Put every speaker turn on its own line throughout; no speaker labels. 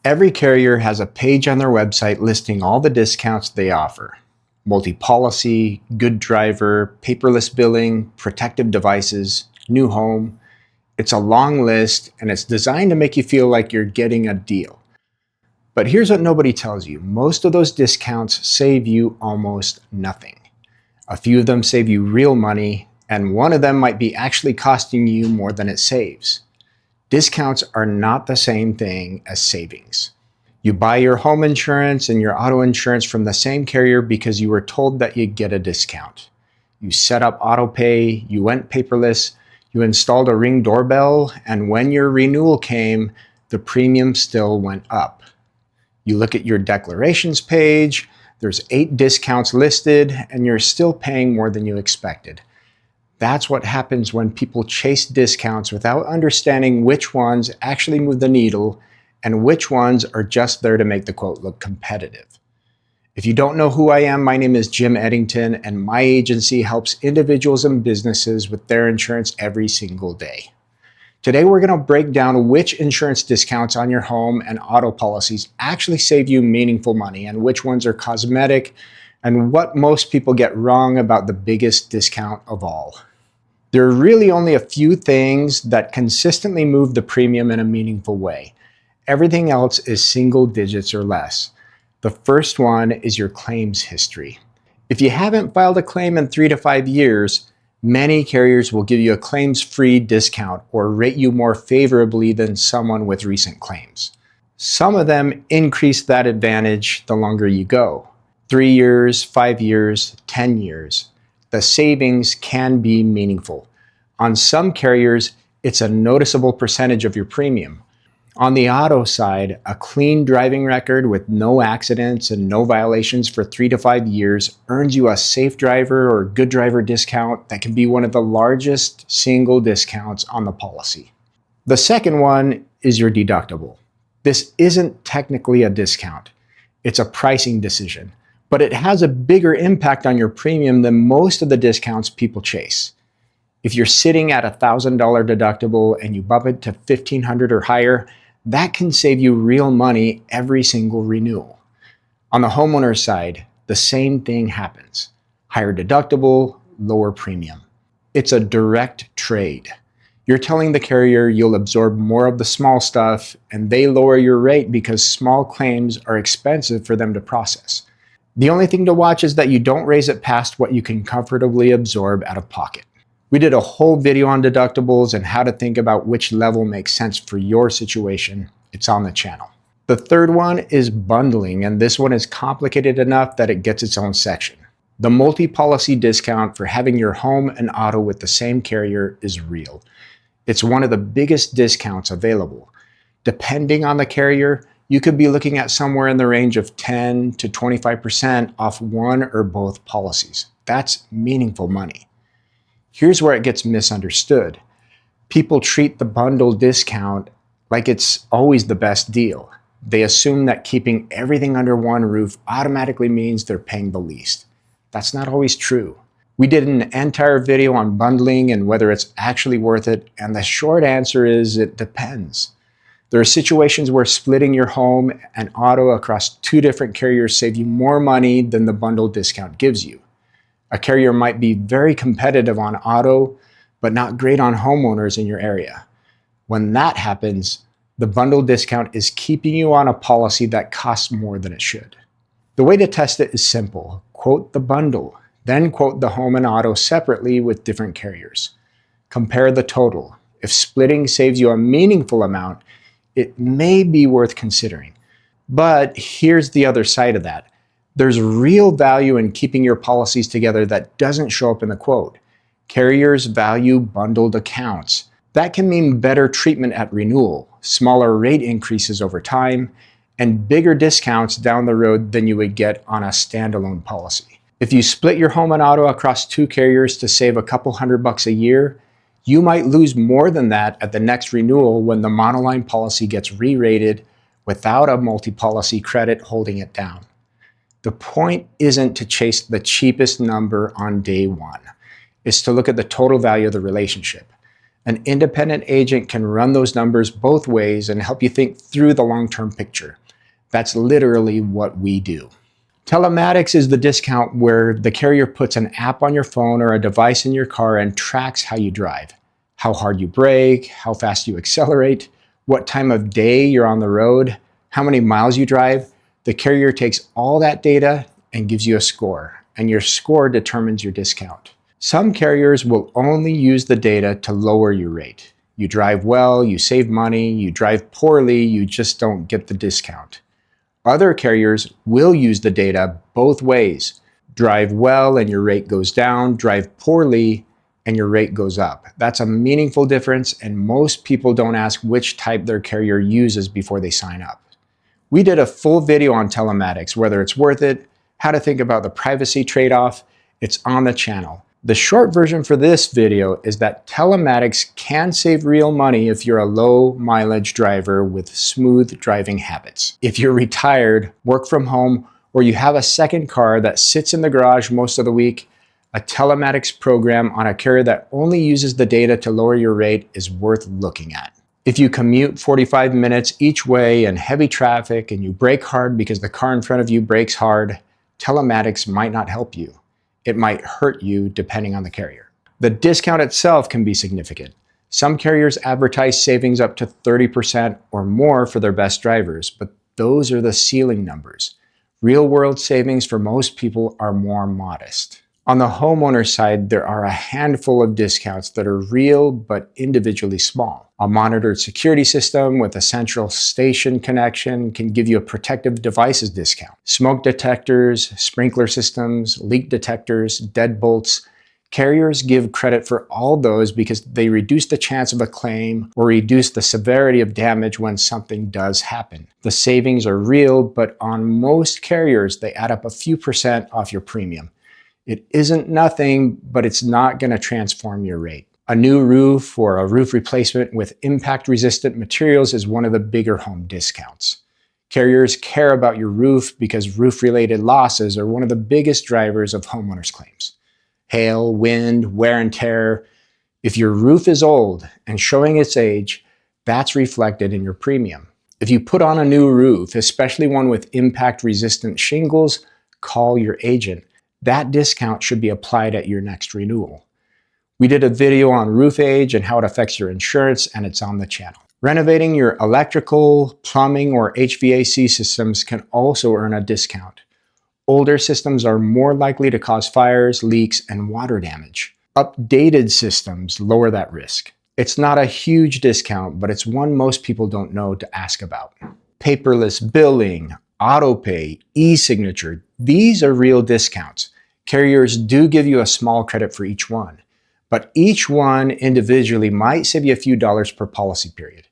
Every carrier has a page on their website listing all the discounts they offer. Multi-policy, good driver, paperless billing, protective devices, new home. It's a long list and it's designed to make you feel like you're getting a deal. But here's what nobody tells you. Most of those discounts save you almost nothing. A few of them save you real money, and one of them might be actually costing you more than it saves. Discounts are not the same thing as savings. You buy your home insurance and your auto insurance from the same carrier because you were told that you'd get a discount. You set up auto pay, you went paperless, you installed a Ring doorbell, and when your renewal came, the premium still went up. You look at your declarations page, there's 8 discounts listed, and you're still paying more than you expected. That's what happens when people chase discounts without understanding which ones actually move the needle and which ones are just there to make the quote look competitive. If you don't know who I am, my name is Jim Eddington, and my agency helps individuals and businesses with their insurance every single day. Today, we're going to break down which insurance discounts on your home and auto policies actually save you meaningful money and which ones are cosmetic, and what most people get wrong about the biggest discount of all. There are really only a few things that consistently move the premium in a meaningful way. Everything else is single digits or less. The first one is your claims history. If you haven't filed a claim in 3 to 5 years, many carriers will give you a claims-free discount or rate you more favorably than someone with recent claims. Some of them increase that advantage the longer you go. 3 years, 5 years, 10 years. The savings can be meaningful. On some carriers, it's a noticeable percentage of your premium. On the auto side, a clean driving record with no accidents and no violations for 3 to 5 years earns you a safe driver or good driver discount that can be one of the largest single discounts on the policy. The second one is your deductible. This isn't technically a discount. It's a pricing decision, but it has a bigger impact on your premium than most of the discounts people chase. If you're sitting at a $1,000 deductible and you bump it to $1,500 or higher, that can save you real money every single renewal. On the homeowner side, the same thing happens. Higher deductible, lower premium. It's a direct trade. You're telling the carrier you'll absorb more of the small stuff, and they lower your rate because small claims are expensive for them to process. The only thing to watch is that you don't raise it past what you can comfortably absorb out of pocket. We did a whole video on deductibles and how to think about which level makes sense for your situation. It's on the channel. The third one is bundling, and this one is complicated enough that it gets its own section. The multi-policy discount for having your home and auto with the same carrier is real. It's one of the biggest discounts available. Depending on the carrier, you could be looking at somewhere in the range of 10 to 25% off one or both policies. That's meaningful money. Here's where it gets misunderstood. People treat the bundle discount like it's always the best deal. They assume that keeping everything under one roof automatically means they're paying the least. That's not always true. We did an entire video on bundling and whether it's actually worth it, and the short answer is it depends. There are situations where splitting your home and auto across 2 different carriers save you more money than the bundle discount gives you. A carrier might be very competitive on auto, but not great on homeowners in your area. When that happens, the bundle discount is keeping you on a policy that costs more than it should. The way to test it is simple. Quote the bundle, then quote the home and auto separately with different carriers. Compare the total. If splitting saves you a meaningful amount, it may be worth considering. But here's the other side of that. There's real value in keeping your policies together that doesn't show up in the quote. Carriers value bundled accounts. That can mean better treatment at renewal, smaller rate increases over time, and bigger discounts down the road than you would get on a standalone policy. If you split your home and auto across 2 carriers to save a couple $100 a year, you might lose more than that at the next renewal when the monoline policy gets re-rated without a multi-policy credit holding it down. The point isn't to chase the cheapest number on day one. It's to look at the total value of the relationship. An independent agent can run those numbers both ways and help you think through the long-term picture. That's literally what we do. Telematics is the discount where the carrier puts an app on your phone or a device in your car and tracks how you drive, how hard you brake, how fast you accelerate, what time of day you're on the road, how many miles you drive. The carrier takes all that data and gives you a score, and your score determines your discount. Some carriers will only use the data to lower your rate. You drive well, you save money, you drive poorly, you just don't get the discount. Other carriers will use the data both ways. Drive well and your rate goes down, drive poorly and your rate goes up. That's a meaningful difference, and most people don't ask which type their carrier uses before they sign up. We did a full video on telematics, whether it's worth it, how to think about the privacy trade-off. It's on the channel. The short version for this video is that telematics can save real money if you're a low mileage driver with smooth driving habits. If you're retired, work from home, or you have a second car that sits in the garage most of the week, a telematics program on a carrier that only uses the data to lower your rate is worth looking at. If you commute 45 minutes each way in heavy traffic and you brake hard because the car in front of you brakes hard, telematics might not help you. It might hurt you depending on the carrier. The discount itself can be significant. Some carriers advertise savings up to 30% or more for their best drivers, but those are the ceiling numbers. Real-world savings for most people are more modest. On the homeowner side, there are a handful of discounts that are real but individually small. A monitored security system with a central station connection can give you a protective devices discount. Smoke detectors, sprinkler systems, leak detectors, deadbolts. Carriers give credit for all those because they reduce the chance of a claim or reduce the severity of damage when something does happen. The savings are real, but on most carriers, they add up a few % off your premium. It isn't nothing, but it's not going to transform your rate. A new roof or a roof replacement with impact-resistant materials is one of the bigger home discounts. Carriers care about your roof because roof-related losses are one of the biggest drivers of homeowners' claims. Hail, wind, wear and tear. If your roof is old and showing its age, that's reflected in your premium. If you put on a new roof, especially one with impact-resistant shingles, call your agent. That discount should be applied at your next renewal. We did a video on roof age and how it affects your insurance, and it's on the channel. Renovating your electrical, plumbing, or HVAC systems can also earn a discount. Older systems are more likely to cause fires, leaks, and water damage. Updated systems lower that risk. It's not a huge discount, but it's one most people don't know to ask about. Paperless billing, autopay, e-signature, these are real discounts. Carriers do give you a small credit for each one, but each one individually might save you a few dollars per policy period.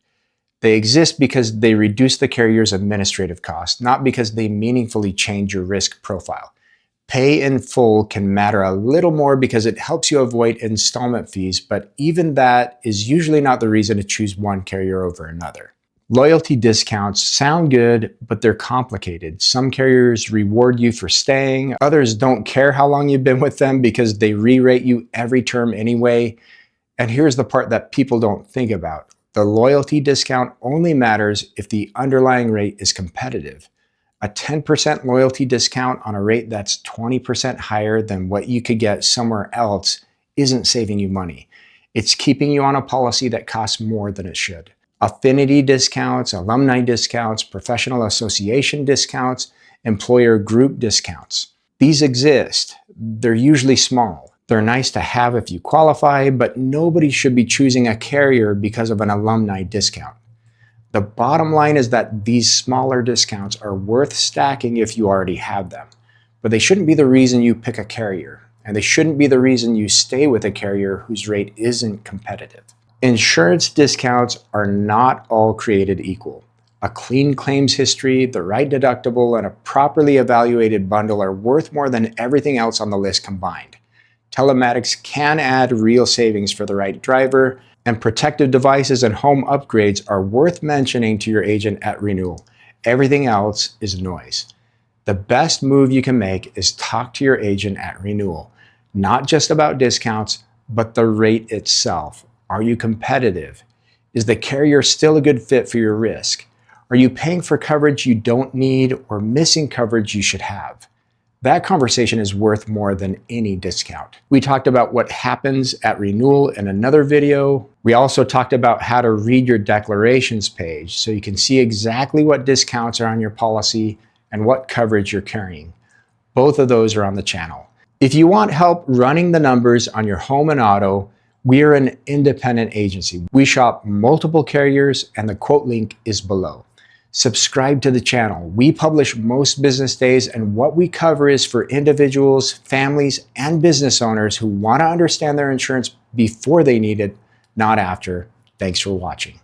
They exist because they reduce the carrier's administrative costs, not because they meaningfully change your risk profile. Pay in full can matter a little more because it helps you avoid installment fees, but even that is usually not the reason to choose one carrier over another. Loyalty discounts sound good, but they're complicated. Some carriers reward you for staying. Others don't care how long you've been with them because they re-rate you every term anyway. And here's the part that people don't think about. The loyalty discount only matters if the underlying rate is competitive. A 10% loyalty discount on a rate that's 20% higher than what you could get somewhere else isn't saving you money. It's keeping you on a policy that costs more than it should. Affinity discounts, alumni discounts, professional association discounts, employer group discounts. These exist. They're usually small. They're nice to have if you qualify, but nobody should be choosing a carrier because of an alumni discount. The bottom line is that these smaller discounts are worth stacking if you already have them, but they shouldn't be the reason you pick a carrier, and they shouldn't be the reason you stay with a carrier whose rate isn't competitive. Insurance discounts are not all created equal. A clean claims history, the right deductible, and a properly evaluated bundle are worth more than everything else on the list combined. Telematics can add real savings for the right driver, and protective devices and home upgrades are worth mentioning to your agent at renewal. Everything else is noise. The best move you can make is talk to your agent at renewal, not just about discounts, but the rate itself. Are you competitive? Is the carrier still a good fit for your risk? Are you paying for coverage you don't need or missing coverage you should have? That conversation is worth more than any discount. We talked about what happens at renewal in another video. We also talked about how to read your declarations page so you can see exactly what discounts are on your policy and what coverage you're carrying. Both of those are on the channel. If you want help running the numbers on your home and auto, we are an independent agency. We shop multiple carriers and the quote link is below. Subscribe to the channel. We publish most business days, and what we cover is for individuals, families, and business owners who want to understand their insurance before they need it, not after. Thanks for watching.